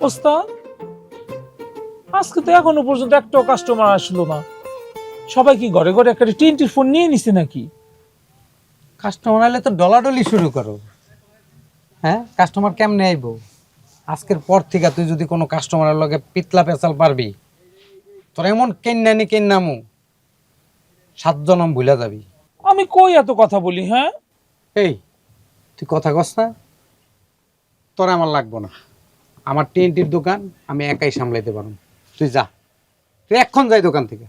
ওস্তাদ, আজকে তো এখনো পর্যন্ত একটাও কাস্টমার আসলো না। সবাই কি ঘরে ঘরে একটা টিএনটির ফোন নিয়ে নিছে নাকি? কাস্টমার আইলে তো ডলাডলি শুরু করো। হ্যাঁ, কাস্টমার কেমনে আইব? আজকের পর থেকে তুই যদি কোনো কাস্টমারের লগে পিতলা পেঁচাল পারবি, তোর এমন কেন্নানি কেন্নামু 7 জনম ভুলা যাবি। আমি কই এত কথা বলি? হ্যাঁ, এই তুই কথা কস না, তোর আমার লাগবো না। আমার টিএনটির দোকান আমি একাই সামলাইতে পারবো। তুই যা, তুই এখন যাই দোকান থেকে।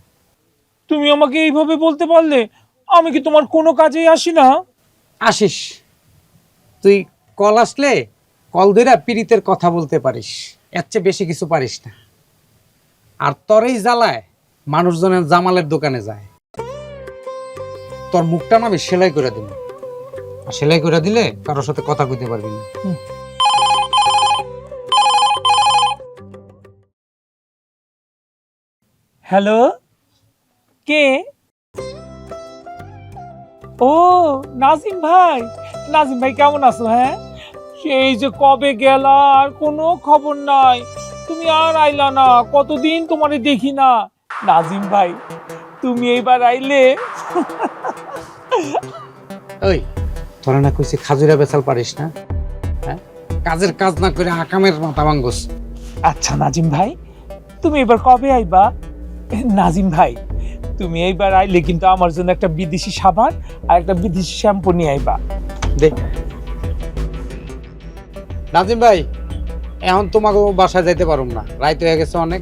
তুমি আমাকে এইভাবে বলতে পারলে? আমি কি তোমার কোনো কাজেই আসি না? আসিস তুই, কল আসলে কল ধইরা পীড়িতের কথা বলতে পারিস, এর চেয়ে বেশি কিছু পারিস না। আর তোরই জ্বালায় মানুষজনের জামালের দোকানে যায়। তোর মুখটা না আমি সেলাই করে দিল, আর সেলাই করে দিলে কারোর সাথে কথা কইতে পারবি না। হ্যালো, কে? ও, নাজিম ভাই। নাজিম ভাই কেমন আছো? হ্যাঁ, সেই যে কবে গেলা, আর কোনো খবর নাই। তুমি আর আইলা না, কতদিন তোমারে দেখি না। নাজিম ভাই, তুমি এইবার আইলে। ওই তোরা না কইছি খাজুরা বেচাল পারিস না? হ্যাঁ, কাজের কাজ না করে আকামের মাথা ভাঙ্গস। আচ্ছা নাজিম ভাই, তুমি এবার কবে আইবা? নাজিম ভাই, তুমি এইবার আইলে কিন্তু আমার জন্য একটা বিদেশি সাবান আর একটা বিদেশি শ্যাম্পু নিয়ে আইবা। দেখ নাজিম ভাই, এখন তোমাকে বাসায় যাইতে পারুম না, রাইত হয়ে গেছে অনেক।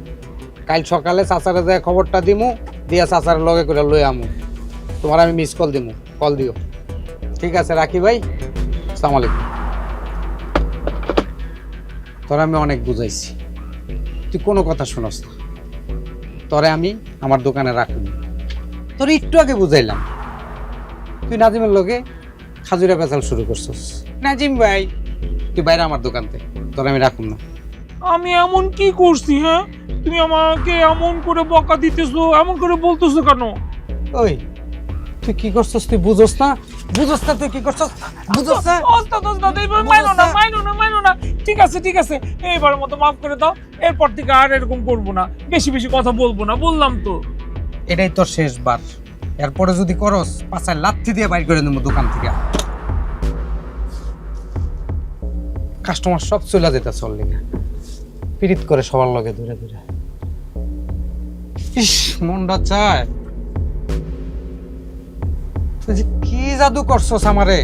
কাল সকালে চাচারে যায় খবরটা দিমু, দিয়া চাচারে লগে করে লই আমু। তোমার আমি মিস কল দিমু, কল দিও। ঠিক আছে, রাখি ভাই, আসসালামু আলাইকুম। তোরা আমি অনেক বুঝাইছি, তুই কোনো কথা শুনস না। তোরে আমি আমার দোকানে রাখুন, তোর একটু আগে বুঝাইলাম, তুই নাজিমের লগে খাজুরা পেঁচাল শুরু করছস। নাজিম ভাই, তুই বাইরে আমার দোকান থেকে, তোর আমি রাখুন না। আমি এমন কি করছি? হ্যাঁ, তুমি আমাকে এমন করে বকা দিতেছো, এমন করে বলতেছো কেন? ওই তুই কি করছস? তুই বুঝস না? বুঝস না তুই কি করছস? বুঝস না? ওস্তাদ, ওস্তাদ, এইবার মাইনো না, মাইনো না, মাইনো না। ঠিক আছে, ঠিক আছে, এইবার মতো মাফ করে দাও। এরপর থেকে আর এরকম করবো না, বেশি বেশি কথা বলবো না, বললাম তো। এটাই তোর শেষবার। এরপরে যদি করস, পাছায় লাথি দিয়ে বাইর করে দেবো দোকান থেকে। কাস্টমার সব চলে যেতে চললি না, পীড়িত করে সবার লগে ধরে ধরে। ইস, মনটা চায় তুই যে কি জাদু করছস আমারে।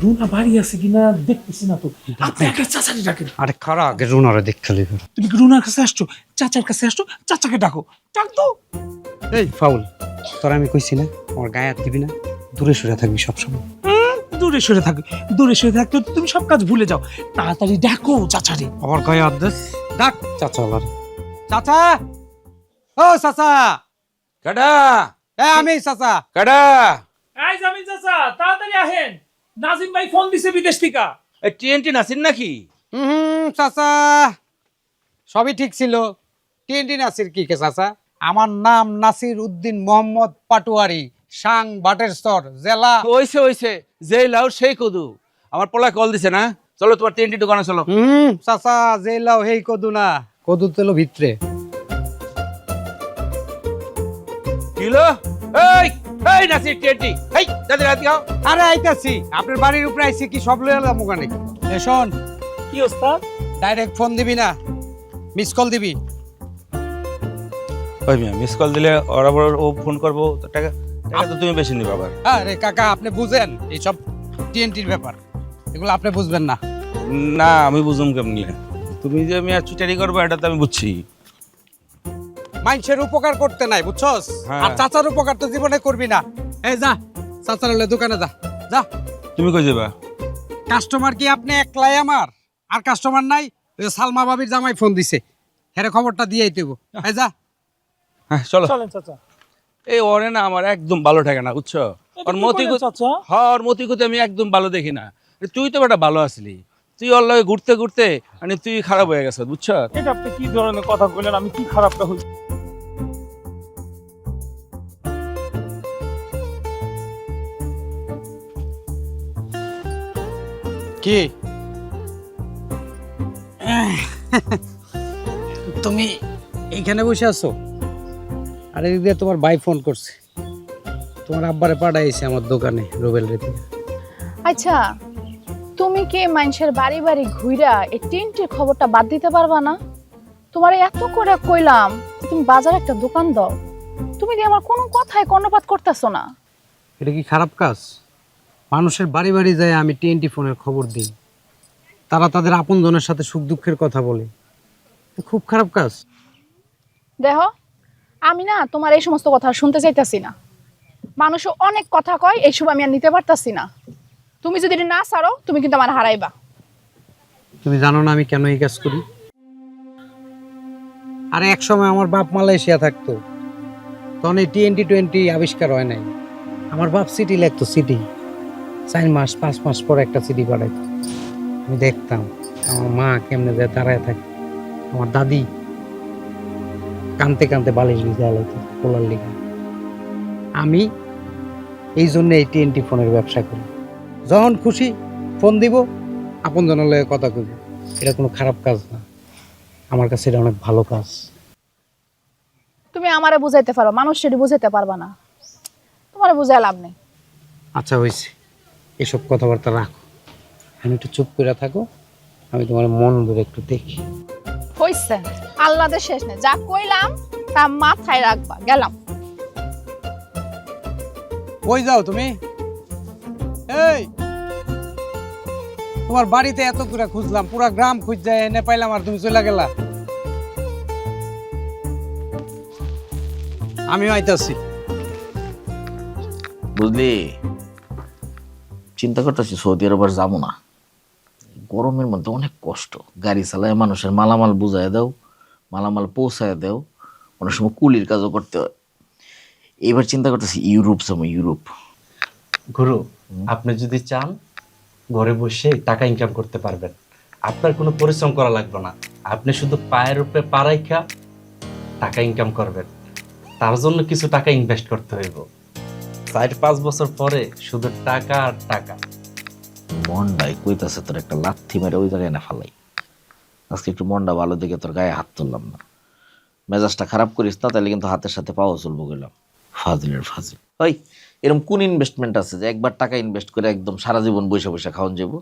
রুনা বাড়ি আছে কিনা দেখতেছি না তো। আপনি আগে চাচাকে ডাকেন। আরে খারা, আগে রুনারে দেখতে লিখো। তুমি কি রুনার কাছে আসছো? চাচার কাছে আসছো, চাচাকে ডাকো। ডাক তো। এই ফাউল, তোরা আমি কইছি না আমার গায়ে হাত দিবি না, দূরে সরে থাকবি সবসময়। দূরে সরে থাকো, দূরে সরে থাকতে তো তুমি সব কাজ ভুলে যাও। তাড়াতাড়ি ডাকো চাচারে। আমার গায়ে হাত দিস, ডাক চাচা। আবার চাচা, ও চাচা। কাডা আমি চাচা। কাডা এই জামিল চাচা, তাড়াতাড়ি আহেন। নাজিম ভাই ফোন দিছে বিদেশ থেকে। টিএনটি নাসির নাকি? চাচা, সবই ঠিক ছিল। টিএনটি নাসির কি কে চাচা? আমার নাম নাসির উদ্দিন মোহাম্মদ পাটোয়ারি, সাং বাটেরচর জেলা। ওইছে ওইছে, যে লাউ সেই কদু। আমার পোলা কল দিছে না, চলো তোমার টিএনটি দোকানে চলো। চাচা, জেলাও হেই কদু না, কদু তেলো ভিতরে। কিলো এই এই নাসির টিএনটি, এই দাদি রাত গাও। আরে আইতাছি, আপনার বাড়ির উপরে আইছি, কি সব লয়ে এলাম ওখানে। এ শোন, কি ওস্তাদ? ডাইরেক্ট ফোন দিবি না, মিস কল দিবি। ওই মিয়া মিস কল দিলে ওরা বড় ও ফোন করবো, টাকা টাকা তো তুমি বেশি নিবা আবার। আরে কাকা, আপনি বুঝেন এইসব টিএনটির ব্যাপার, এগুলো আপনি বুঝবেন না। না আমি বুঝুম কেমনি, তুমি যে মিয়া চুটারি করবে এটা তো আমি বুঝছি। মানুষের উপকার করতে নাই, বুঝছস? হ্যাঁ। আর চাচার উপকার তো জীবনে করবি না। এই যা, চাচার হলে দোকানে যা, যা। তুমি কই যাবা? কাস্টমার কি আপনি একলাই আমার? আর কাস্টমার নাই? ওই যে সালমা ভাবির জামাই ফোন দিছে, হেরে খবরটা দিয়ে আইতেব। এই যা। হ্যাঁ চলো। চলেন চাচা। এই ওরে না আমার একদম ভালো ঠেকে না, বুঝছো? ওর মতি চাচা, হ্যাঁ, ওর মতি গতি আমি একদম ভালো দেখি না। তুই তো বেটা ভালো আসলি, তুই ওর লগে ঘুরতে ঘুরতে মানে তুই খারাপ হয়ে গেছ, বুঝছো? এটা আপনি কি ধরনের কথা বললেন? আমি কি খারাপটা হই? কি তুমি এইখানে বসে আছো? আর এদিক দিয়ে তোমার ভাই ফোন করছে, তোমার আব্বারে পাঠাইছে আমার দোকানে রুবেল রেতে। আচ্ছা, তুমি কি মানুষের বাড়ি বাড়ি ঘুইরা এই টিনটির খবরটা বাদ দিতে পারবা না? তোমার এত করে কইলাম তুমি বাজারে একটা দোকান দাও, তুমি দিয়ে আমার কোনো কথায় কর্ণপাত করতেছো না। এটা কি খারাপ কাজ? মানুষের বাড়ি বাড়ি যায় আমি টিএনটি ফোনের খবর দিই, তারা তাদের আপনজনের সাথে সুখ দুঃখের কথা বলে, এটা খুব খারাপ কাজ। দেখো, আমি না তোমার এই সমস্ত কথা শুনতে চাইতাছি না। মানুষ অনেক কথা কয়, এইসব আমি আর নিতে পারতাছি না। তুমি যদি এটা না ছাড়ো তুমি কিন্তু আমার হারাইবা। তুমি জানো না আমি কেন এই কাজ করি? আরে এক সময় আমার বাপ মালয়েশিয়া থাকতো, তখন এই টি20 আবিষ্কার হয় নাই। আমার বাপ সিটি লিখতো, সিটি 4 মাস 5 মাস পর একটা সিটি পাঠাইতো। আমি দেখতাম আমার মা কেমনে যায় দাঁড়ায় থাকে, আমার দাদি কানতে কানতে বালিশ ভিজায় লাইতো পোলার লিগে। আমি এই জন্য এই টি20 ফোনের ব্যবসা করি, যখন খুশি ফোন দিব, আপন জনের লগে কথা কইব। এটা কোনো খারাপ কাজ না, আমার কাছে এটা অনেক ভালো কাজ। তুমি আমারে বুঝাইতে পারো, মানুষ সেটি বুঝাইতে পারবা না। তোমারে বুঝাই লাভ নেই। আচ্ছা হয়েছে, এসব কথাবার্তা রাখো, আমি একটু চুপ করে থাকো, আমি তোমার মন ভরে একটু দেখি। হইছে, আল্লাদের শেষ নেই। যা কইলাম তা মাথায় রাখবা। গেলাম। কই যাও তুমি? এই তোমার বাড়িতে এত করে খুঁজলাম, পুরা গ্রাম খুঁজ যায় এনে পাইলাম, আর তুমি চলে গেলা। আমিও আইতাছি। বুঝলি, চিন্তা করতেছি সৌদি আরব আর যাবো না। গরমের মধ্যে অনেক কষ্ট, গাড়ি চালায় মানুষের মালামাল বুঝায় দাও, মালামাল পৌঁছায় দাও, অনেক সময় কুলির কাজও করতে হয়। এবার চিন্তা করতেছি ইউরোপ যাবো, ইউরোপ। গুরু, আপনি যদি চান ঘরে বসে টাকা ইনকাম করতে পারবেন। আপনার কোনো পরিশ্রম করা লাগবে না, আপনি শুধু পায়ের উপরে পা রাইখা টাকা ইনকাম করবেন। তার জন্য কিছু টাকা ইনভেস্ট করতে হইব। 4-5 বছর পরে শুধু টাকা আর টাকা। মনটাই কইতাছে তোর একটা লাথি মেরে ওই জায়গায় না ফালাই। আজকে একটু মনটা ভালো দেখে তোর গায়ে হাত তুললাম না। মেজাজটা খারাপ করিস না, তাহলে কিন্তু হাতের সাথে পাওয়া চলবো গেলাম। ফাজিলের ফাজিল। ওই এরকম কোন ইনভেস্টমেন্ট আছে যে একবার টাকা ইনভেস্ট করে একদম সারা জীবন বসে বসে খাওয়ান যাবো?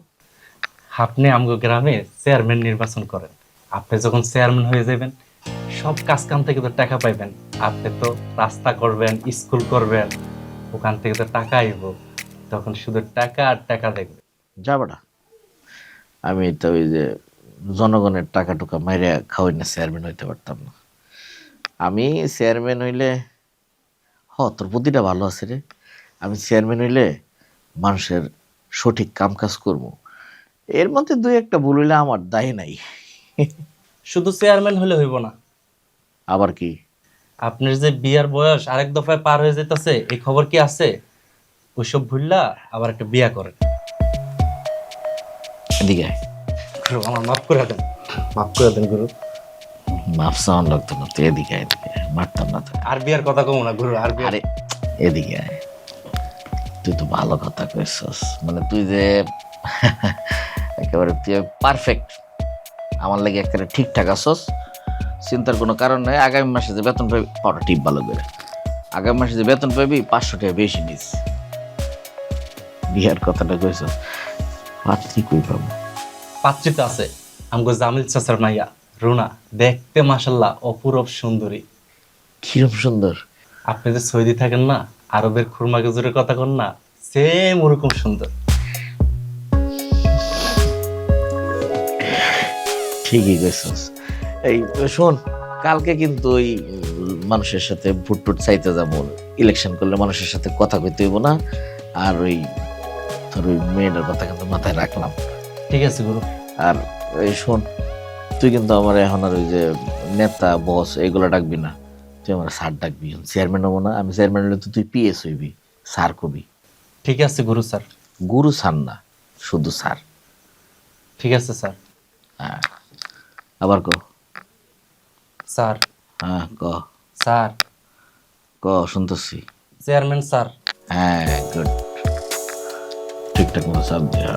আপনি আমগো গ্রামে চেয়ারম্যান নির্বাচন করেন। আপনি যখন চেয়ারম্যান হয়ে যাবেন, সব কাজ কাম থেকে তো টাকা পাইবেন। আপনি তো রাস্তা করবেন, স্কুল করবেন, ওখান থেকে তো টাকা আইব। তখন শুধু টাকা আর টাকা দেখবে। যাবে না, আমি তো ওই যে জনগণের টাকা টুকা মাইরে খাওয়াই না চেয়ারম্যান হইতে পারতাম না। আমি চেয়ারম্যান হইলে, তোর বুদ্ধিটা ভালো আছে রে। আমি চেয়ারম্যান হইলে মানুষের সঠিক কাম কাজ করবো। এর মধ্যে 2-1টা ভুল হইলে আমার দায় নাই। শুধু চেয়ারম্যান হলে হইব না, আবার কি? আপনার যে বিয়ার বয়স আরেক দফায় পার হয়ে যেতেছে, এই খবর কি আছে? ওইসব ভুললা আবার একটা বিয়া করেন। এদিকে আয়। গুরু, আমার মাফ করে দেন, মাফ করে দেন গুরু। মাফ চাওয়ান লাগতো না তো, এদিকে আয়, এদিকে আয়। মারতাম না তো। আর বিয়ার কথা কমো না গুরু, আর বিয়ার। আরে এদিকে আয়, তুই তো ভালো কথা কইছস। মানে তুই যে একেবারে তুই পারফেক্ট, আমার লাগে একেবারে ঠিকঠাক আসস, চিন্তার কোনো কারণ নাই। আগামী মাসে যে বেতন পাবি, পাওয়াটা টিপ ভালো করে। আগামী মাসে যে বেতন পাবি 500 টাকা বেশি নিস। বিয়ার কথাটা কইছস, পাত্রী কই পাবো? পাত্রী তো আছে, আমগো জামিল চাচার মাইয়া রুনা, দেখতে মাশাল্লাহ অপূরব সুন্দরী। কিরম সুন্দর! আপনি যে সৌদি থাকেন না, আরবের খুরমা গজুরের কথা কন না, সেম ওরকম সুন্দর। ঠিকই কইছস। এই শোন, কালকে কিন্তু ওই মানুষের সাথে ভোট টুট চাইতে যাবো। ইলেকশন করলে মানুষের সাথে কথা কইতে হইব না। আর ওই তোর ওই মেয়েটার কথা কিন্তু মাথায় রাখলাম। ঠিক আছে গুরু। আর এই শোন, তুই কিন্তু আমার এখন আর ওই যে নেতা বস এগুলো ডাকবি না, তুই আমার স্যার ডাকবি। চেয়ারম্যান হবো না আমি, চেয়ারম্যান হলে তো তুই পিএস হইবি, স্যার কবি। ঠিক আছে গুরু স্যার। গুরু স্যার না, শুধু স্যার। ঠিক আছে স্যার। হ্যাঁ, আবার ক। স্যার। হ্যাঁ ক। স্যার। ক, শুনতেছি। Chairman sir. হ্যাঁ, গুড। ঠিকঠাক মতো চাপ দিয়া।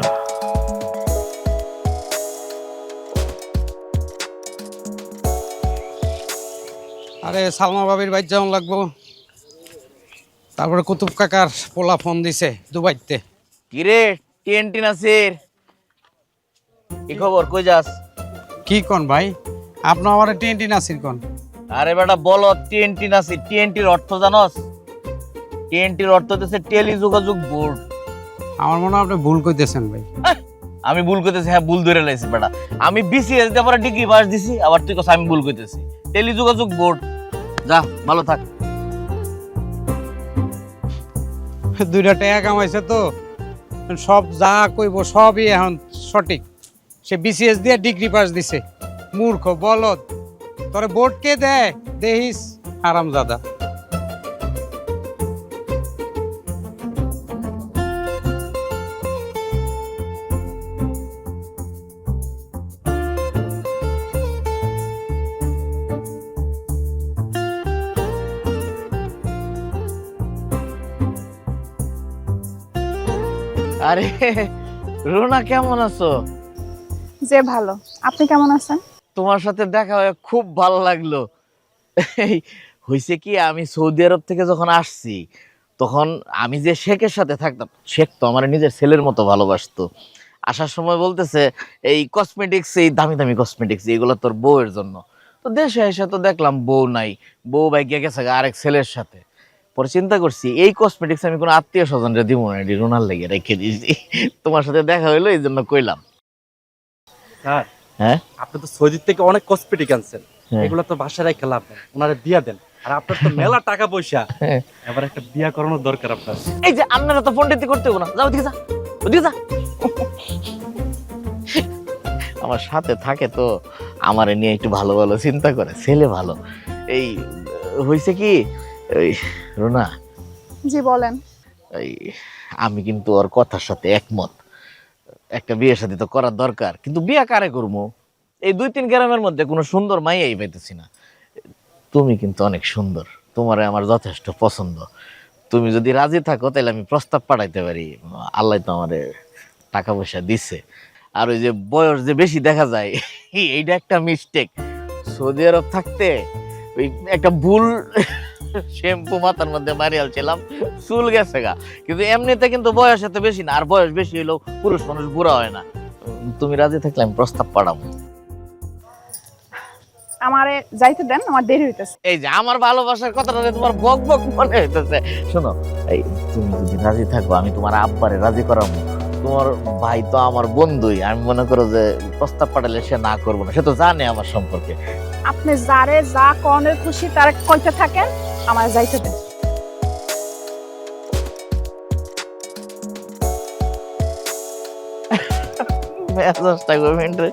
আরে সালমা ভাবির বাইর যাওয়ান লাগবো। তারপরে কুতুব কাকার পোলা ফোন দিছে দুবাইতে। কিরে টিএনটি নাসির, কি খবর, কই যাস? কি কোন ভাই, আপনি আমার টিএনটি নাসির কোন? আরে বেটা বলো, টিএনটি নাসির, টিএনটির অর্থ জানোস? টিএনটির অর্থ হচ্ছে টেলি যোগাযোগ বোর্ড। আমার মনে হয় আপনি ভুল কইতেছেন ভাই। আমি ভুল কইতেছি? হ্যাঁ ভুল ধরে লাইছি বেটা। আমি বিসিএস দিয়ে পরে ডিগ্রি পাস দিছি, আবার তুই কস আমি ভুল কইতেছি। টেলি যোগাযোগ বোর্ড। যা ভালো থাক। দুইটা টাকা কামাইছে তো, সব যা কইব সবই এখন সঠিক। সে বিসিএস দিয়ে ডিগ্রি পাস দিছে। মূর্খ বলদ, তোরে বোর্ড কে দেয় দেহিস হারামজাদা। আরে রুনা, কেমন আছো? যে ভালো, আপনি কেমন আছেন? তোমার সাথে দেখা হয়ে খুব ভালো লাগলো। এই হইছে কি, আমি সৌদি আরব থেকে যখন আসছি তখন আমি যে শেখের সাথে থাকতাম, শেখ তো আমার নিজের ছেলের মতো ভালোবাসতো। আসার সময় বলতেছে এই কসমেটিক্স, এই দামি দামি কসমেটিক্স এগুলো তোর বউয়ের জন্য। তো দেশে এসে তো দেখলাম বউ নাই, বউ বাইকে গেছে আরেক ছেলের সাথে। পরে চিন্তা করছি এই কসমেটিক্স আমি কোনো আত্মীয় স্বজনরা দিব না, এটি রোনার লেগে রেখে দিয়েছি। তোমার সাথে দেখা হইলো এই জন্য কইলাম। স্যার, হ্যাঁ আপনি তো সৌদি থেকে অনেক কসমেটিক আনছেন, হ্যাঁ। এগুলো তো বাসায় রেখে লাভ নেই, ওনারে বিয়া দেন। আর আপনার তো মেলা টাকা পয়সা, হ্যাঁ। এবার একটা বিয়া করানোর দরকার আপনার। এই যে আপনারা তো ফোন টিতে করতে হবে না, যাও ওদিকে যা, ওদিকে যা। আমার সাথে থাকে তো আমারে নিয়ে একটু ভালো ভালো চিন্তা করে, ছেলে ভালো। এই হইছে কি, ওই রুনা, জি বলেন। এই আমি কিন্তু ওর কথার সাথে একমত। একটা বিয়ে শাদী তো করার দরকার, কিন্তু বিয়ে কারে করবো? এই 2-3 গ্রামের মধ্যে কোনো সুন্দর মাইয়াই পাইতেছি না। তুমি কিন্তু অনেক সুন্দর, তোমারে আমার যথেষ্ট পছন্দ। তুমি যদি রাজি থাকো তাহলে আমি প্রস্তাব পাঠাইতে পারি। আল্লাহ তো আমারে টাকা পয়সা দিচ্ছে। আর ওই যে বয়স যে বেশি দেখা যায়, এইটা একটা মিস্টেক। সৌদি আরব থাকতে ওই একটা ভুল শ্যাম্পু মাথার মধ্যে মারিয়াল ছিলাম, চুল গেছে গা। কিন্তু এমনিতে কিন্তু বয়স এত বেশি না, আর বয়স বেশি হইলেও পুরুষ মানুষ বুড়া হয় না। তুমি রাজি থাকলে আমি প্রস্তাব পাঠাবো। আমারে যাইতে দেন, আমার দেরি হইতেছে। এই যে আমার ভালোবাসার কথাটা যে তোমার বক বক মনে হইতেছে, শোনো, এই তুমি যদি রাজি থাকো আমি তোমার আব্বারে রাজি করাবো। তোমার ভাই তো আমার বন্ধুই, আমি মনে করো যে প্রস্তাব পাঠালে সে না করবো না, সে তো জানে আমার সম্পর্কে। আপনি যারে যা কনের খুশি তার কইতে থাকেন, আমার যাইতে দেন। মেজাজটা করবেন রে।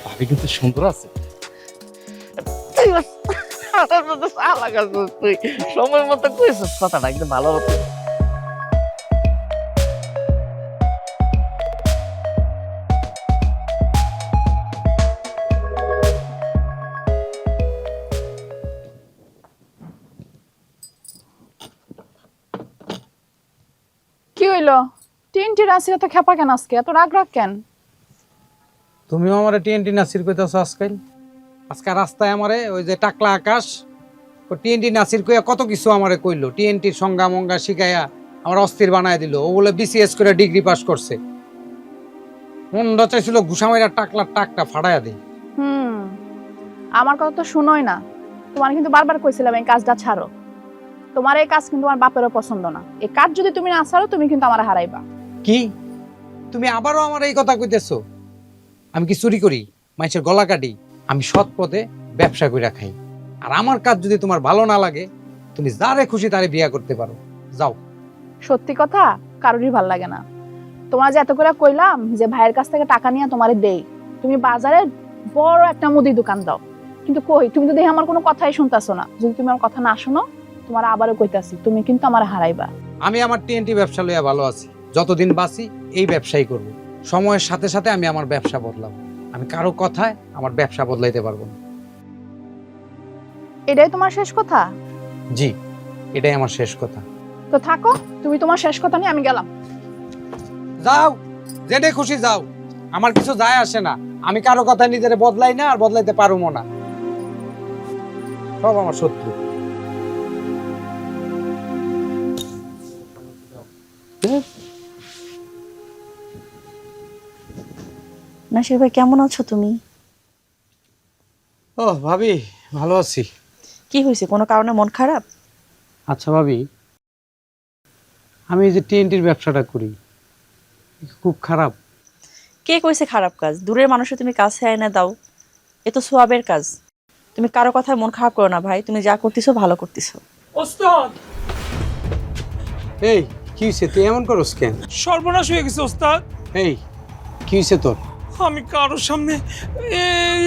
ভাবি কিন্তু সুন্দর আছে। তুই সময় মতো কইছিস কথাটা একদম ভালো হতো। কি হইলো? টিনটি রাশিরা তো খেপা কেন আজকে, এত রাগ রাগ কেন? তুমিও আমার টিএনটি নাসির কইতাছো আজকাল। আজকে রাস্তায় আমারে ওই যে টাকলা আকাশ ও টিএনটি নাসির কইয়া কত কিছু আমারে কইলো। টিএনটির সংজ্ঞা মঙ্গা শিখাইয়া আমার অস্থির বানায় দিল। ও বলে বিসিএস করে ডিগ্রি পাস করছে। মনটা চাইছিল ঘুষামাইরা টাকলার টাকটা ফাড়াইয়া দেই। আমার কথা তো শুনোই না। তোমার কিন্তু বারবার কইছিলাম এই কাজটা ছাড়ো। তোমার এই কাজ কিন্তু আমার বাপেরও পছন্দ না। এই কাজ যদি তুমি না ছাড়ো তুমি কিন্তু আমার হারাইবা। কি তুমি আবারও আমার এই কথা কইতেছো? আমি কি চুরি করি, মানুষের গলা কাটি? আমি সৎ পথে ব্যবসা কইরা খাই। আর আমার কাজ যদি তোমার ভালো না লাগে, তুমি যারে খুশি তারে বিয়া করতে পারো, যাও। সত্যি কথা কারোরই ভাল লাগে না। তোমার যে এত করে কইলাম যে ভাইয়ের কাছ থেকে টাকা নিয়ে তোমারে দেই, তুমি বাজারে বড় একটা মুদি দোকান দাও, কিন্তু কই তুমি তো দেখি আমার কোনো কথাই শুনতাছো না। যদি তুমি আমার কথা না শোনো, তোমার আবারও কইতাছি তুমি কিন্তু আমার হারাইবা। আমি আমার টিএনটি ব্যবসা লইয়া ভালো আছি। যতদিন বাঁচি এই ব্যবসাই করব। সময়ের সাথে সাথে আমি আমার ব্যবসা বদলাবো। আমি কারো কথায় আমার ব্যবসা বদলাইতে পারবো না। এটাই তোমার শেষ কথা? জি, এটাই আমার শেষ কথা। তো থাকো, তুমি তোমার শেষ কথা নিয়ে, আমি গেলাম। যাও, যেটা খুশি যাও, আমার কিছু যায় আসে না। আমি কারো কথায় নিজেরে বদলাই না, আর বদলাইতে পারবো না। সব আমার শত্রু। নাসির ভাই কেমন আছো তুমি? ও ভাবি, ভালো আছি। কি হয়েছে, কোনো কারণে মন খারাপ? আচ্ছা ভাবি, আমি এই যে টিএনটির ব্যবসাটা করি, খুব খারাপ। কে কইছে খারাপ কাজ? দূরের মানুষে তুমি কাছে আয়না দাও, এ তো সোয়াবের কাজ। তুমি কারো কথায় মন খারাপ করো না ভাই, তুমি যা করতেছো ভালো করতেছো। ওস্তাদ, এই কি হয়েছে, তুই এমন করস কেন? সর্বনাশ হয়ে গেছে ওস্তাদ। এই কি হয়েছে তোর? আমি কারোর সামনে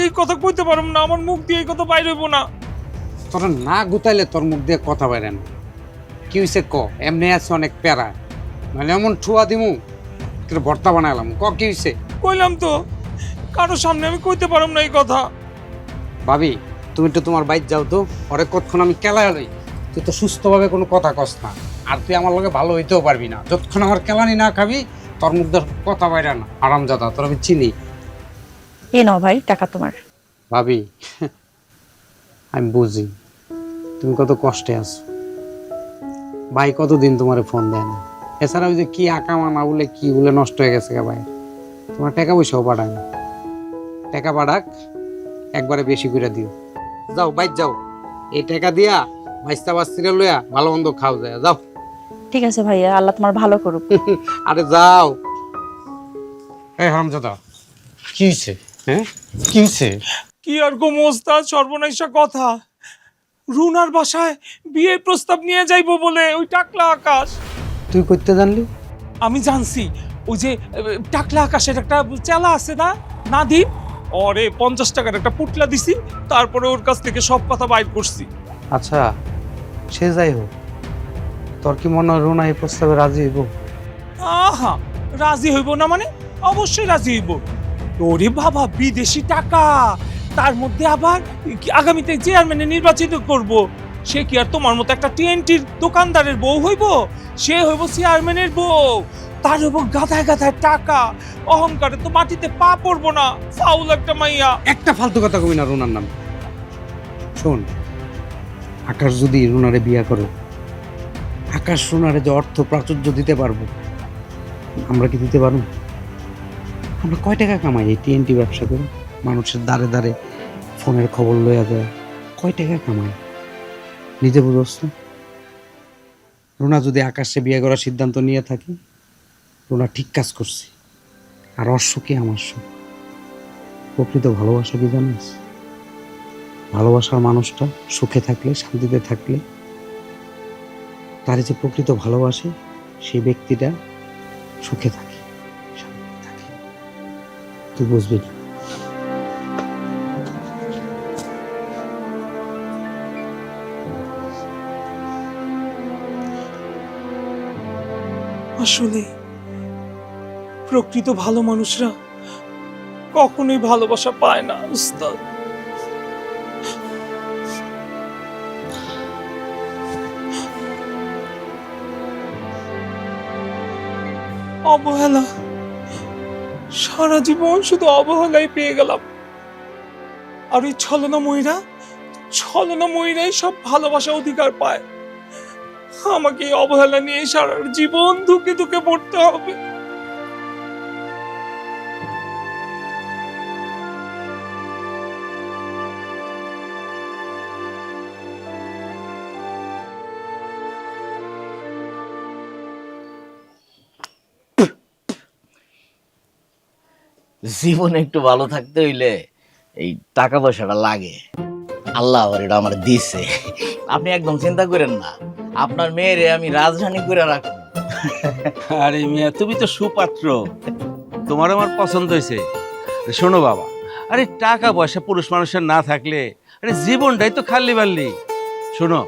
এই কথা কইতে পারবো না, আমার মুখ দিয়ে এই কথা বাইর হইব না। তোরা না গুতাইলে তোর মুখ দিয়ে কথা বাইরে না। কি হয়েছে ক, এমনি আছে অনেক প্যারা, মানে এমন ঠুয়া দিমু তোর ভর্তা বানাইলাম। ক কি হয়েছে? কইলাম তো কারোর সামনে আমি কইতে পারবো না এই কথা। ভাবি তুমি তো তোমার বাইক যাও তো, পরে কতক্ষণ আমি কেলায় লই। তুই তো সুস্থভাবে কোনো কথা কস না, আর তুই আমার লগে ভালো হইতেও পারবি না যতক্ষণ আমার কেলানি না খাবি। তোর মুখ দিয়ে কথা বাইরে না, আরামজাদা, তোর আমি চিনি। এ নাও ভাই টাকা তোমার। ভাবি আমি বুঝি তুমি কত কষ্টে আছো। ভাই কতদিন তোমার ফোন দেয় না। এছাড়া ওই যে কি আঁকা মানা বলে কি বলে নষ্ট হয়ে গেছে ভাই, তোমার টাকা পয়সাও পাঠায় না। টাকা পাঠাক, একবারে বেশি করে দিও। যাও বাইক যাও, এই টাকা দিয়া ভাইস্তা বাস্তিরে লইয়া ভালো মন্দ খাও যায়। যাও। ঠিক আছে ভাইয়া, আল্লাহ তোমার ভালো করুক। আরে যাও। এই হারামজাদা, কি হয়েছে? হ্যাঁ কি হয়েছে? কি আর গো ওস্তাদ, সর্বনাশা কথা। রুনার বাসায় বিয়ের প্রস্তাব নিয়ে যাইবো বলে ওই টাকলা আকাশ। তুই করতে জানলি? আমি জানছি, ওই যে টাকলা আকাশের একটা চেলা আছে না, নাদিম, ওরে 50 টাকার একটা পুটলা দিছি, তারপরে ওর কাছ থেকে সব কথা বাইর করছি। আচ্ছা সে যাই হোক, তোর কি মনে হয় রুনা এই প্রস্তাবে রাজি হইব? আহা, রাজি হইব না মানে? অবশ্যই রাজি হইব। ওরে বাবা, বিদেশি টাকা, তার মধ্যে আবার আগামীতে চেয়ারম্যানে নির্বাচিত করব। সে কি আর তোমার মতো একটা টিএনটির দোকানদারের বউ হইব? সে হইব চেয়ারম্যানের বউ। তার হইব গাধায় গাধায় টাকা, অহংকারে তো মাটিতে পা পড়বো না। ফাউল একটা মাইয়া। একটা ফালতু কথা কবি না রুনার নাম। শোন, আকাশ যদি রুনারে বিয়া করে, আকাশ রুনারে যে অর্থ প্রাচুর্য দিতে পারবো, আমরা কি দিতে পারবো? আমরা কয় টাকা কামাই এই টিএনটি ব্যবসা করে? মানুষের দ্বারে দ্বারে ফোনের খবর লইয়া যায়, কয় টাকা কামাই নিজে বুঝোস না? রুনা যদি আকাশে বিয়ে করার সিদ্ধান্ত নিয়ে থাকে, রুনা ঠিক কাজ করছে। আর ওর সুখে আমার সুখ। প্রকৃত ভালোবাসা কি জানিস? ভালোবাসার মানুষটা সুখে থাকলে, শান্তিতে থাকলে, তার যে প্রকৃত ভালোবাসে সেই ব্যক্তিটা সুখে থাকে, শান্তিতে থাকে। তুই বুঝবি না। আসলে প্রকৃত ভালো মানুষরা কখনোই ভালোবাসা পায় না উস্তাদ। অবহেলা, সারা জীবন শুধু অবহেলাই পেয়ে গেলাম। আর ওই ছলনাময়ীরাই সব ভালোবাসা অধিকার পায়। আমাকে এই অবহেলা নিয়ে সারা জীবন ধুকে ধুকে পড়তে হবে। জীবনে একটু ভালো থাকতে হইলে এই টাকা পয়সাটা লাগে। আল্লাহ আবার এটা আমার দিছে। আপনি একদম চিন্তা করেন না, আপনার মেয়েরে আমি রাজধানী করে রাখবো। আরে মিয়া, তুমি তো সুপাত্র, তোমার আমার পছন্দ হয়েছে। শোনো বাবা, আরে টাকা পয়সা পুরুষ মানুষের না থাকলে আরে জীবনটাই তো খাল্লি বাল্লি। শোনো,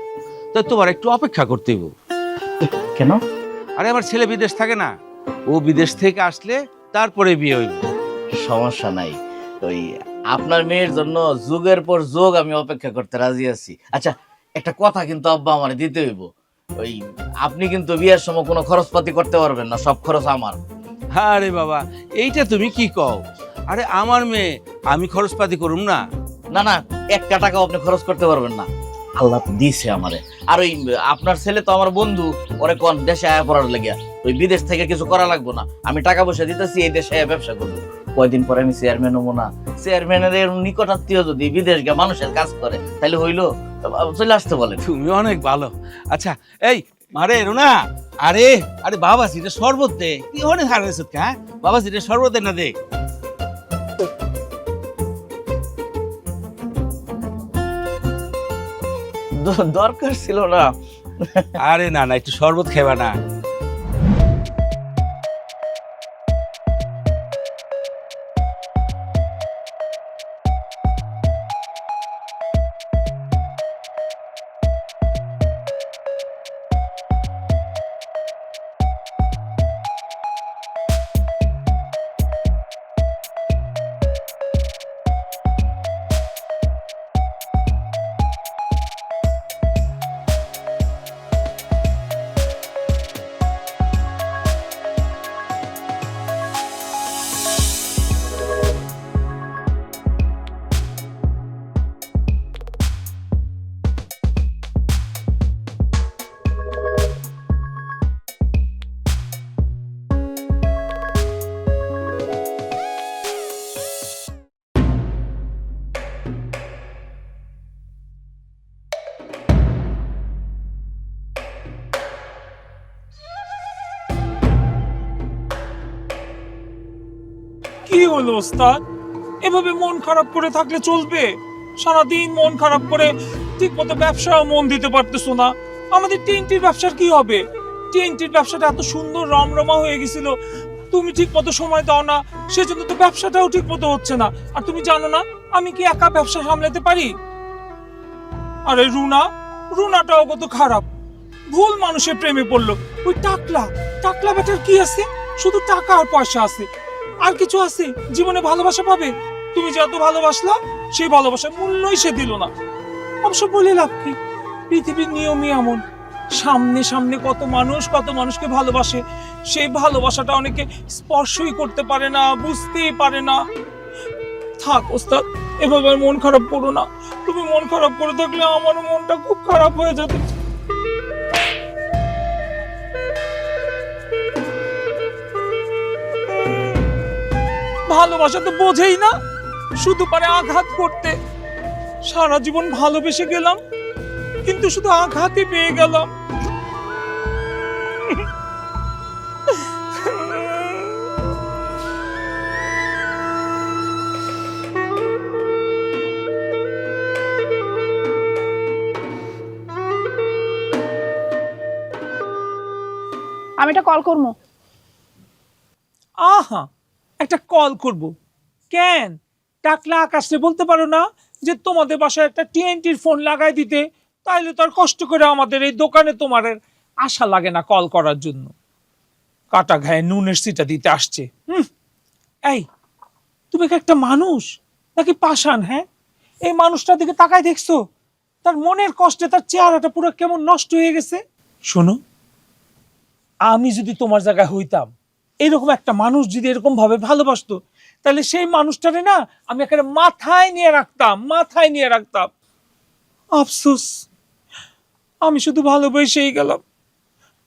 তো তোমার একটু অপেক্ষা করতে হইব। কেন? আরে আমার ছেলে বিদেশ থাকে না, ও বিদেশ থেকে আসলে তারপরে বিয়ে হইব। সমস্যা নাই, ওই আপনার মেয়ের জন্য যুগের পর যুগ আমি অপেক্ষা করতে রাজি আছি। আচ্ছা, একটা কথা কিন্তু আব্বা আমার দিতে হইব, ওই আপনি কিন্তু বিয়ের সময় কোনো খরচপাতি করতে পারবেন না, সব খরচ আমার। আরে বাবা, এইটা তুমি কি কও? আরে আমার মেয়ে, আমি খরচপাতি করুম না? না না, একটা টাকাও আপনি খরচ করতে পারবেন না। আল্লাহ তো দিছে আমারে। আর ওই আপনার ছেলে তো আমার বন্ধু, ওরে কোন দেশে আয়া পড়ার লাগিয়া, ওই বিদেশ থেকে কিছু করা লাগবো না, আমি টাকা পয়সা দিতেছি, এই দেশে আয়া ব্যবসা করবো। কয়দিন পরে আমি চেয়ারম্যান হবো না, চেয়ারম্যানের নিকট আত্মীয় যদি বিদেশ গিয়ে মানুষের কাজ করে তাহলে হইলো, চলে আসতে বলেন। তুমি অনেক ভালো। আচ্ছা এই মারে রুনা, আরে আরে বাবা সিটে শরবত দে, কি অনেক হারাইছ কা, বাবা সিটে শরবত দে না দে। দরকার ছিল না। আরে না না, একটু শরবত খাইবা না? কি হলো ওস্তাদ, এভাবে মন খারাপ করে থাকলে চলবে? সারাদিন মন খারাপ করে ঠিক মতো ব্যবসায় মন দিতে পারতেছো না। আমাদের টিএনটির ব্যবসার কি হবে? টিএনটির ব্যবসাটা এত সুন্দর রমরমা হয়ে গেছিল, তুমি ঠিক মতো সময় দাও না, সেজন্য তো ব্যবসাটাও ঠিক মতো হচ্ছে না। আর তুমি জানো না আমি কি একা ব্যবসা সামলাতে পারি? আরে রুনাটাও কত খারাপ, ভুল মানুষের প্রেমে পড়লো। ওই টাকলা বেটার কি আছে? শুধু টাকা আর পয়সা আছে, আর কিছু আছে? জীবনে ভালোবাসা পাবে? তুমি যে এত ভালোবাসলা, সেই ভালোবাসার মূল্যই সে দিল না। অবশ্য বলে লাভ কি, পৃথিবীর নিয়মই এমন, সামনে সামনে কত মানুষকে ভালোবাসে, সেই ভালোবাসাটা অনেকে স্পর্শই করতে পারে না, বুঝতেই পারে না। থাক ওস্তাদ, এভাবে আর মন খারাপ করো না। তুমি মন খারাপ করে থাকলে আমার মনটা খুব খারাপ হয়ে যেতে। ভালোবাসা তো বোঝেই না, শুধু পারে আঘাত করতে। সারা জীবন ভালোবেসে গেলাম, কিন্তু শুধু আঘাতই পেয়ে গেলাম। আমি এটা কল করবো। আহা, একটা কল করব কেন? টাকলা আকাশে বলতে পারো না যে তোমাদের বাসায় একটা টিএনটির ফোন লাগাই দিতে? তাইলে তো আর কষ্ট করে আমাদের এই দোকানে তোমার আশা লাগে না কল করার জন্য। কাটা ঘায়ে নুনের সিটা দিতে আসছে। এই, তুমি কি একটা মানুষ নাকি পাষাণ? হ্যাঁ, এই মানুষটার দিকে তাকায় দেখছো? তার মনের কষ্টে তার চেহারাটা পুরো কেমন নষ্ট হয়ে গেছে। শোনো, আমি যদি তোমার জায়গায় হইতাম, এরকম একটা মানুষ যদি এরকম ভাবে ভালোবাসতো, তাহলে সেই মানুষটারে না আমি একেবারে মাথায় নিয়ে রাখতাম। আফসোস, আমি শুধু ভালোবেসেই গেলাম,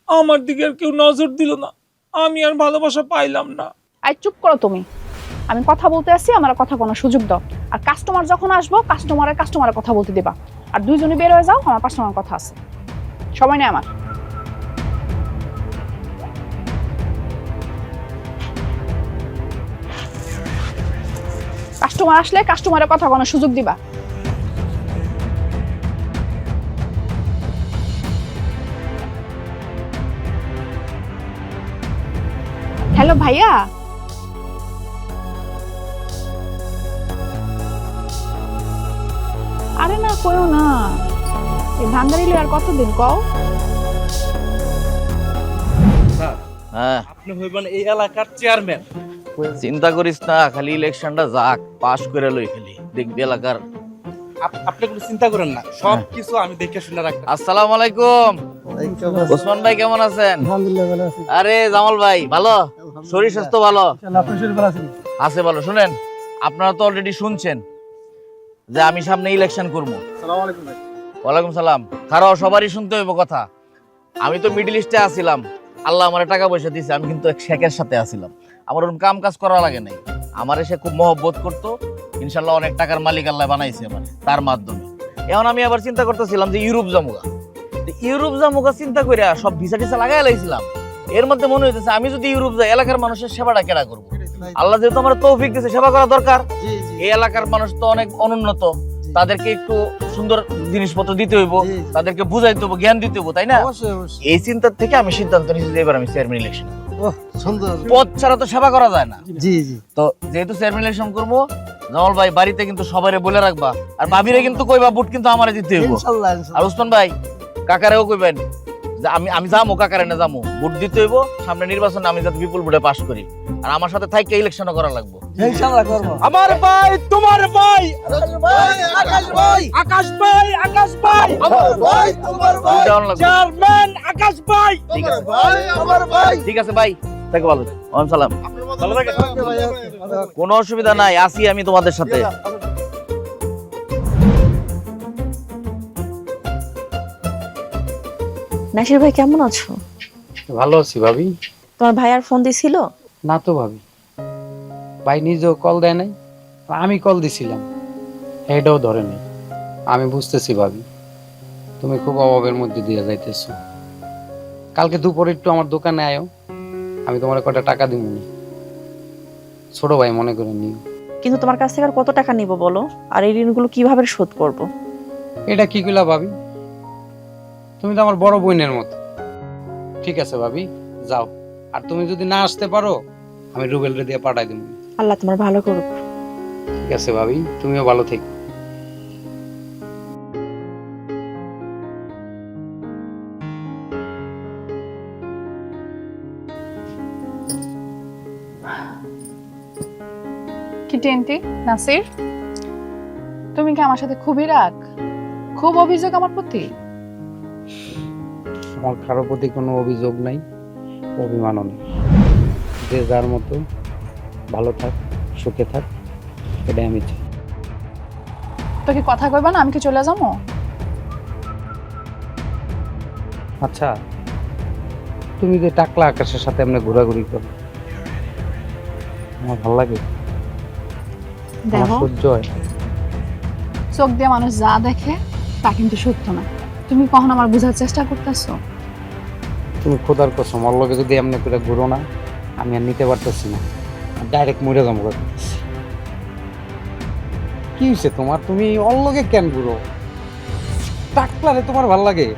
আমার দিকে আর কেউ নজর দিল না, আমি আর ভালোবাসা পাইলাম না। আই চুপ করো তুমি, আমি কথা বলতে আসছি, আমার কথা কোনো সুযোগ দাও। আর কাস্টমার যখন আসবো কাস্টমারের কথা বলতে দিবা। আর দুইজনে বের হয়ে যাও, আমার কাস্টমার কথা আছে, সময় নেই আমার। কাস্টমার আসলে কাস্টমারের কথা কোনো সুযোগ দিবা। হ্যালো ভাইয়া, আরে না কইও না, এই ভাঙ্গারিলে আর কতদিন কও? হ্যাঁ, আপনি হইবেন এই এলাকার চেয়ারম্যান। চিন্তা করিস না, খালি ইলেকশনটা যাক, পাস করে লই, খালি দেখবি এলাকার। আপনি কোনো চিন্তা করেন না, সব কিছু আমি দেখে শুনে রাখবো। আসসালামু আলাইকুম। ওসমান ভাই কেমন আছেন? আরে জামাল ভাই ভালো, শরীর স্বাস্থ্য ভালো আছে? ভালো। শুনেন, আপনারা তো অলরেডি শুনছেন যে আমি সামনে ইলেকশন করবো। ওয়ালাইকুম সালাম। খারাপ সবারই শুনতে হইব কথা। আমি তো মিডল ইস্টে আসছিলাম, আল্লাহ আমার টাকা পয়সা দিয়েছে, আমি কিন্তু এক শেখের সাথে আসছিলাম, আমার ওরকম কাম কাজ করা লাগে নাই। আমারে সে খুব মহব্বত করতো, ইনশাল্লাহ অনেক টাকার মালিক আল্লাহ বানাইছে আমার তার মাধ্যমে। এখন আমি আবার চিন্তা করতেছিলাম যে ইউরোপ জামুগা, ইউরোপ জামুগা চিন্তা করে সব ভিসা টিসা লাগাই লাইছিলাম। এর মধ্যে মনে হইতেছে আমি যদি ইউরোপ যাই এলাকার মানুষের সেবাটা কেডা করবো? আল্লাহ যেহেতু আমার তৌফিক দিয়েছে, সেবা করা দরকার। এই এলাকার মানুষ তো অনেক অনুন্নত, তাদেরকে একটু সুন্দর জিনিসপত্র দিতে হইব, তাদেরকে বুঝাইতে হইব, জ্ঞান দিতে হইব, তাই না? এই চিন্তার থেকে আমি সিদ্ধান্ত নিয়েছি যে এবার আমি চেয়ারম্যান ইলেকশন। পদ ছাড়া তো সেবা করা যায় না। তো যেহেতু চেয়ারম্যান ইলেকশন করবো, জামাল ভাই বাড়িতে কিন্তু সবাই বলে রাখবা, আর ভাবিরে কিন্তু কইবা ভোট কিন্তু আমারে দিতে হইব। আর উসমান ভাই কাকারেও কইবেন যে আমি যাবো, কাকারে না যাবো, ভোট দিতে হইব। সামনে নির্বাচনে আমি যাতে বিপুল ভোটে পাশ করি, আর আমার সাথে থাইকে ইলেকশনও করা লাগবে। আমার ভাই, তোমার ভাই, আকাশ ভাই, আকাশ ভাই, আকাশ ভাই, চেয়ারম্যান আকাশ ভাই। ঠিক আছে ঠিক আছে ভাই, থাকো ভালো। ওয়ালাইকুম সালাম। কোনো অসুবিধা নাই, আসি আমি তোমাদের সাথে। নাসির ভাই কেমন আছো? ভালো আছি ভাবি। তোমার ভাই আর ফোন দিছিল? না তো ভাবি, ভাই নিজেও কল দেয় নাই, আমি কল দিছিলাম, এটাও ধরে নেই। আমি বুঝতেছি ভাবি, তুমি খুব অভাবের মধ্যে দিয়ে যাইতেছো। কালকে দুপুরে একটু আমার দোকানে আয়ো, আমি তোমার কটা টাকা দিব, ছোট ভাই মনে করে নিও। কিন্তু তোমার কাছ থেকে আর কত টাকা নিব বলো? আর এই ঋণগুলো কিভাবে শোধ করব? এটা কি কইলা ভাবি? তুমি তো আমার বড় বোনের মতো। ঠিক আছে ভাবি, যাও। আর তুমি যদি না আসতে পারো, আমি রুবেলরে দিয়ে পাঠাই দেবো। আল্লাহ তোমার ভালো করুক। ঠিক আছে ভাবি, তুমিও ভালো থেকো। কি টেন্টি নাসির, তুমি কি আমার সাথে খুবই রাগ, খুব অভিযোগ আমার প্রতি? আমার কারোর প্রতি কোনো অভিযোগ নাই, অভিমানও নেই। যে যার মতো ভালো থাক, সুখে থাক, এটাই আমি চাই। তো কি কথা কইবা না? আমি কি চলে যাবো? আচ্ছা, তুমি যে টাকলা আকাশের সাথে এমনি ঘোরাঘুরি করো, আমার ভালো লাগে, আমার দেখো, সহ্য হয়। চোখ দিয়ে মানুষ যা দেখে তা কিন্তু সত্য না। তুমি কখনো আমার বোঝার চেষ্টা করতেছো? তুমি খোদার কসম, আমার লগে যদি এমনি করে ঘুরো না, আমি আর নিতে পারতেছি না, ডাইরেক্ট মরে যাবো। কি হয়েছে তোমার? তুমি ওর লগে কেন ঘুরো? টাকলারে তোমার ভাল লাগে?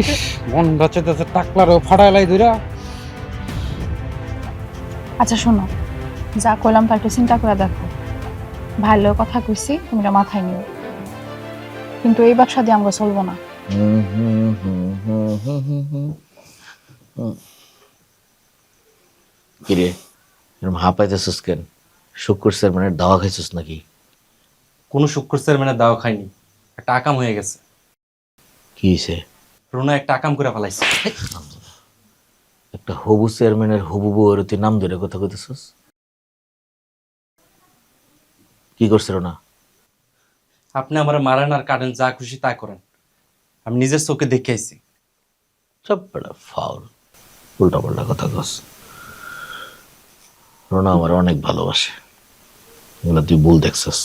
ইস, মন বাঁচাতে টাকলারেও ফাটাইলাই ধরা। আচ্ছা শোনো, যা কইলাম তা একটু চিন্তা করে দেখো। ভালো কথা কইছি, তুমি এটা মাথায় নিও, কিন্তু এই ব্যবসা দিয়ে আমরা চলবো না। কিরে এরকম হাঁপাইতেছিস কেন? শুক্র চেয়ারম্যানের দাওয়া খাইছিস নাকি? কোনো শুক্র চেয়ারম্যানের দাওয়া খাইনি, একটা আকাম হয়ে গেছে। কি হয়েছে? রুনা একটা আকাম করে ফেলাইছে। একটা হবু চেয়ারম্যানের হবু বউয়ের তুই নাম ধরে কথা কইতেছিস? কি করছিল না? আপনি আমার মারেন আর কাটেন, যা খুশি তা করেন, আমি নিজের চোখে দেখে আইছি। সব বড় ফাউল, উল্টা পাল্টা কথা কস। রোনা আমার অনেক ভালোবাসে, এগুলো তুই ভুল দেখছিস।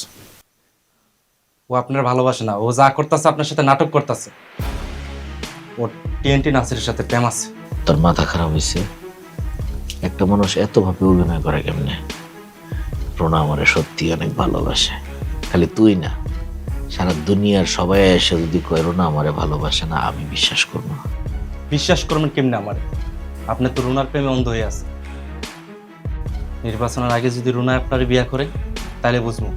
ও আপনার ভালোবাসে না, ও যা করতেছে আপনার সাথে নাটক করতেছে। ও টিএনটি নাসিরের সাথে প্রেম আছে। তোর মাথা খারাপ হয়েছে? একটা মানুষ এতভাবে অভিনয় করে কেমনে? রোনা আমার সত্যি অনেক ভালোবাসে, খালি তুই না, সারা দুনিয়ার সবাই এসে যদি কয় রোনা আমারে ভালোবাসে না, আমি বিশ্বাস করবো না। বিশ্বাস করবেন কেমনে আমারে? আপনি তো রুনার প্রেমে অন্ধ হয়ে আছে। নির্বাচনের আগে যদি রুনা আপনার বিয়ে করে, তাহলে বুঝবো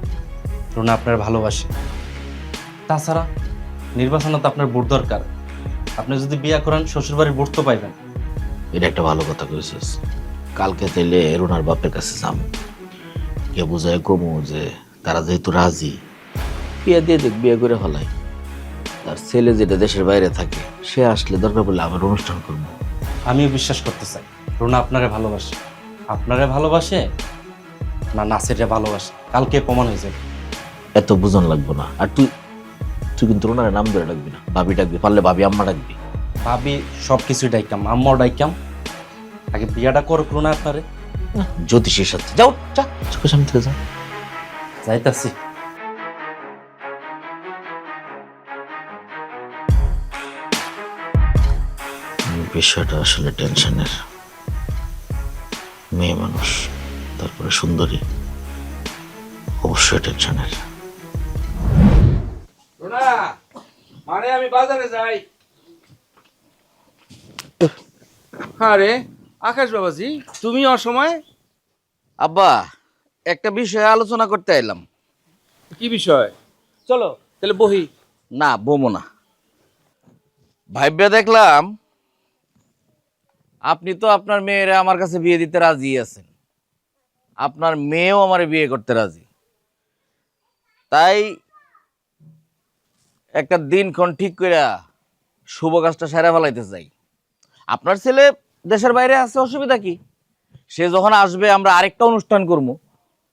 রুনা আপনার ভালোবাসে। তাছাড়া নির্বাচনে তো আপনার ভোট দরকার, আপনি যদি বিয়ে করেন শ্বশুরবাড়ির ভোট তো পাইবেন। এটা একটা ভালো কথা কইছিস। কালকে তাইলে রুনার বাপের কাছে যাম, কে বুঝায় কমু যে তারা যেহেতু রাজি, বিয়ে দিয়ে দেখ, বিয়ে করে ফেলাই। তার ছেলে যেটা দেশের বাইরে থাকে, সে আসলে দরকার পড়লে আবার অনুষ্ঠান করবো। আমিও বিশ্বাস করতে চাই রুনা আপনারে ভালোবাসে। আপনারে ভালোবাসে না নাসিরে ভালোবাসে, কালকে প্রমাণ হয়ে যাবে। এত বুঝন লাগবো না। আর তুই তুই কিন্তু রুনারে নাম ধরে ডাকবি না, ভাবি ডাকবি, পারলে ভাবি আম্মা ডাকবি। ভাবি সব কিছু ডাইকাম, আম্মাও ডাইকাম। আগে বিয়াটা করুক রুনা আপনারে। জ্যোতিষীর সাথে যাও, যা চোখের সামনে থেকে যাও। যাইতাছি। বিষয়টা আসলে টেনশনের। মেয়ে মানুষ, তারপরে সুন্দরী, অবশ্যই টেনশনের। রুনা, মানে আমি বাজারে যাই। আরে আকাশ বাবাজি, তুমি অসময়? আব্বা, একটা বিষয়ে আলোচনা করতে এলাম। কি বিষয়? চলো তাহলে বহি। না, বমো না। ভাইবে দেখলাম আপনি তো আপনার মেয়েরা আমার কাছে বিয়ে দিতে রাজি আছেন, আপনার মেয়েও আমার বিয়ে করতে রাজি। তাই একটা দিনক্ষণ ঠিক করে শুভ কাজটা সেরে ফেলাইতে চাই। আপনার ছেলে দেশের বাইরে আছে, অসুবিধা কি? সে যখন আসবে আমরা আরেকটা অনুষ্ঠান করবো,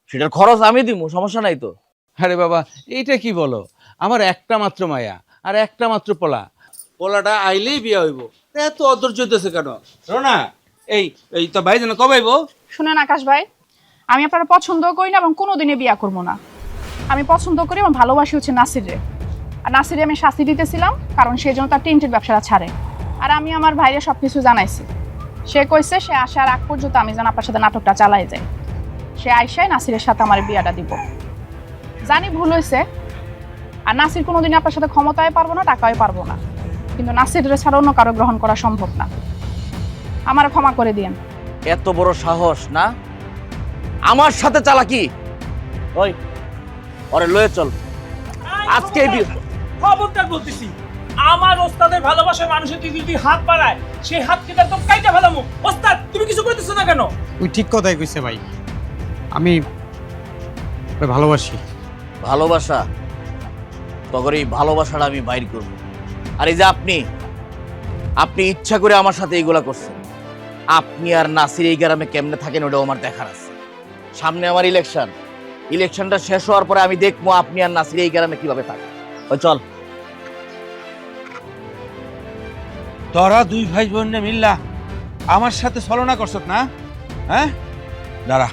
সেটার খরচ আমি দিব, সমস্যা নাই তো। আরে বাবা, এইটা কি বলো? আমার একটা মাত্র মায়া আর একটা মাত্র পোলা, পোলাটা আইলেই বিয়ে হইব। এত অধৈর্য হইতেছে কেন? রোনা, এই এই তো ভাই যেন কবে আইব? শুনেন আকাশ ভাই, আমি আপনারা পছন্দ করি না এবং কোনোদিনে বিয়া করবো না। আমি পছন্দ করি এবং ভালোবাসি হচ্ছে নাসিরে। আর নাসিরে আমি শাস্তি দিতেছিলাম কারণ সে যেন তার টেন্টের ব্যবসাটা ছাড়ে। আর আমি আমার ভাইরে সব কিছু জানাইছি। সে কইছে সে আসার আগ পর্যন্ত আমি যেন আপনার সাথে নাটকটা চালাই যাই। সে আইসায় নাসিরের সাথে আমার বিয়াটা দিব। জানি ভুল হয়েছে, আর নাসির কোনোদিন আপনার সাথে ক্ষমতায় পারবো না, টাকায় পারবো না, কিন্তু নাসিরের ছাড়া অন্য কারো গ্রহণ করা সম্ভব না। আমার ক্ষমা করে দিয়েন। এত বড় সাহস না আমার সাথে চালাকি? ওই ওরে লয়ে চল আজকে। খবরদার বলতেছি, আমার ওস্তাদের ভালোবাসার মানুষের তুই যদি হাত বাড়ায়, সেই হাত কেটে একদম কাইটা ফেলামু। ওস্তাদ, তুমি কিছু করতেছো না কেন? তুই ঠিক কথাই কইছে ভাই, আমি ওরে ভালোবাসি। ভালোবাসা, তখন এই ভালোবাসাটা আমি বাইর করব। আর এই যে আপনি ইচ্ছা করে আমার সাথে এইগুলা করছেন। আপনি আর নাসির এই গ্রামে কেমনে থাকেন ওটাও আমার দেখার আছে। সামনে আমার ইলেকশনটা শেষ হওয়ার পরে আমি দেখবো আপনি আর নাসির এই গ্রামে কিভাবে থাকেন। ওই চল। তোরা দুই ভাই বোন মিল্লা আমার সাথে ছলনা করছত না? হ্যাঁ, দাঁড়া।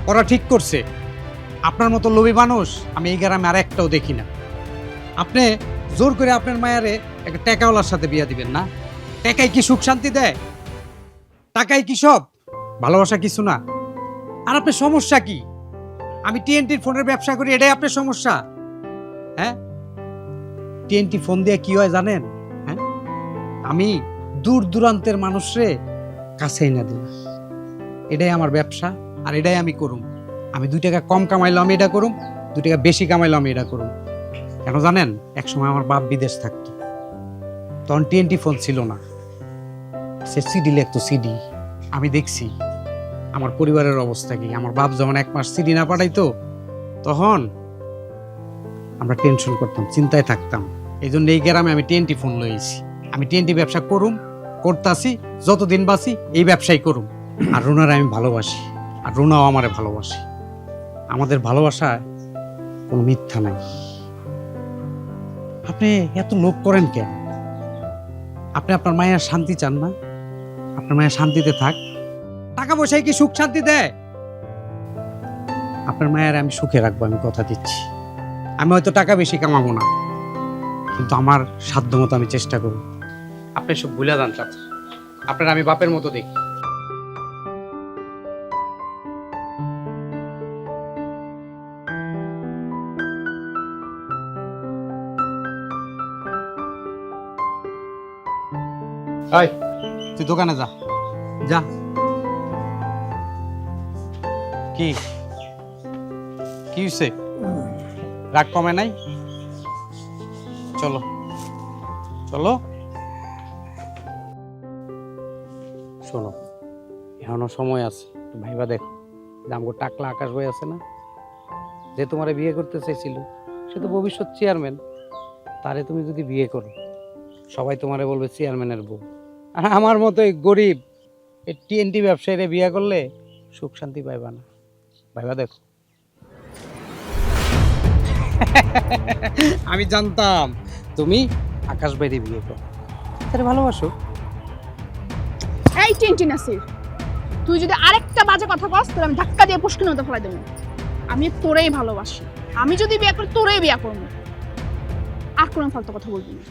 ওরা ঠিক করছে। আপনার মতো লোভী মানুষ আমি এই গ্রামে আর একটাও দেখি না। আপনি জোর করে আপনার মায়ারে একটা টাকাওয়ালার সাথে বিয়া দিবেন না? টাকায় কি সুখ শান্তি দেয়? টাকায় কি সব? ভালোবাসা কিছু না। আর আপনার সমস্যা কি? আমি টিএনটির ফোনের ব্যবসা করি, এটাই আপনার সমস্যা? হ্যাঁ, টিএনটি ফোন দিয়ে কি হয় জানেন? হ্যাঁ, আমি দূর দূরান্তের মানুষরে কাছে এনে দিই। এটাই আমার ব্যবসা, আর এটাই আমি করুম। আমি 2 টাকা কম কামাইলাম আমি এটা করুম, 2 টাকা বেশি কামাইলাম আমি এটা করুম। কেন জানেন? একসময় আমার বাপ বিদেশ থাকতো, তখন টিএনটি ফোন ছিল না, সে সিডি লিখতো, সিডি। আমি দেখছি আমার পরিবারের অবস্থা কি। আমার বাপ যখন 1 মাস সিডি না পাঠাইতো, তখন আমরা টেনশন করতাম, চিন্তায় থাকতাম। এই জন্য এই গ্রামে আমি টিএনটি ফোন লইছি। আমি টিএনটি ব্যবসা করতাছি, যতদিন বাঁচি এই ব্যবসাই করুম। আর রুনার আমি ভালোবাসি, আর রুনাও আমারে ভালোবাসি। আমাদের ভালোবাসায় কোনো মিথ্যা নাই। আপনি এত লোভ করেন কেন? আপনি আপনার মায়ের শান্তি চান না? আপনার মায়ের শান্তিতে থাক। টাকা পয়সায় কি সুখ শান্তি দেয়? আপনার মায়ের আমি সুখে রাখবো, আমি কথা দিচ্ছি। আমি হয়তো টাকা বেশি কামাবো না, কিন্তু আমার সাধ্য মতো আমি চেষ্টা করব। আপনি সব ভুলে যান চাচা, আপনার আমি বাপের মতো দেখি। এই, তুই দোকানে যা যা। কি কি হইছে? রাগ কমে নাই? চলো চলো। শোনো, এখনো সময় আছে, একটু ভাইবা দেখো। আমগো টাকলা আকাশ ভাই আছে না, যে তোমারে বিয়ে করতে চাইছিল, সে তো ভবিষ্যৎ চেয়ারম্যান। তারে তুমি যদি বিয়ে করো, সবাই তোমারে বলবে চেয়ারম্যানের বউ। আর আমার মতো এই গরিব এই টিএনটি ব্যবসায়ীরা বিয়ে করলে সুখ শান্তি পাইবা না। ভাইবা দেখো। আমি জানতাম তুমি আকাশ বাইরে বিয়ে করো, তাহলে ভালোবাসো। এই টিনটি নাসির, তুই যদি আরেকটা বাজে কথা কস তাহলে আমি ধাক্কা দিয়ে পুষ্কির মতো ফেলাই দেবো। আমি তোরেই ভালোবাসি, আমি যদি বিয়ে করি তোরেই বিয়ে করবো, আর কোনো ফালতু কথা বলবি না।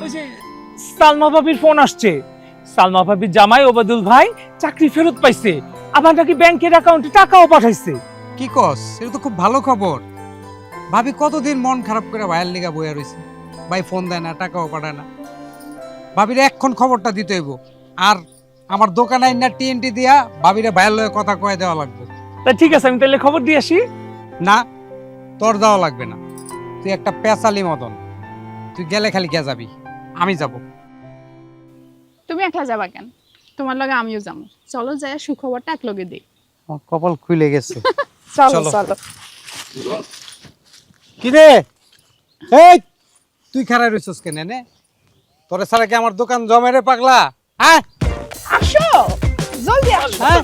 ওই যে সালমা ভাবির ফোন আসছে। সালমা ভাবির জামাই ওবায়দুল ভাই চাকরি ফেরত পাইছে, আবার নাকি ব্যাংকের অ্যাকাউন্টে টাকাও পাঠাইছে। কি কস? এটা তো খুব ভালো খবর। ভাবি কতদিন মন খারাপ করে ভাইয়ের লিগা বইয়া রয়েছে, ভাই ফোন দেয় না, টাকাও পাঠায় না। ভাবিরে এক্ষণ খবরটা দিতে হইব, আর আমার দোকানে না টিএনটি দিয়া ভাবিরে ভাইয়ের লয়ে কথা কয়ে দেওয়া লাগবে। তা ঠিক আছে, আমি তাহলে খবর দিয়ে আসি। না, তোর দেওয়া লাগবে না, তুই একটা পেশালি মতন, তুই গেলে খালি কে যাবি, আমি যাব। তুমি একলা যাবা কেন? তোমার লগে আমিও যাবো। চলো যাই সুখবরটা এক লগে দিই। আমার কপাল খুলে গেছে। চলো চলো। চলো। কি রে, এই তুই খারাপ রইছস কেন নে? তোরে ছাড়া কি আমার দোকান জমে রে পাগলা? হ্যাঁ আসো, জলদি আসো। হ্যাঁ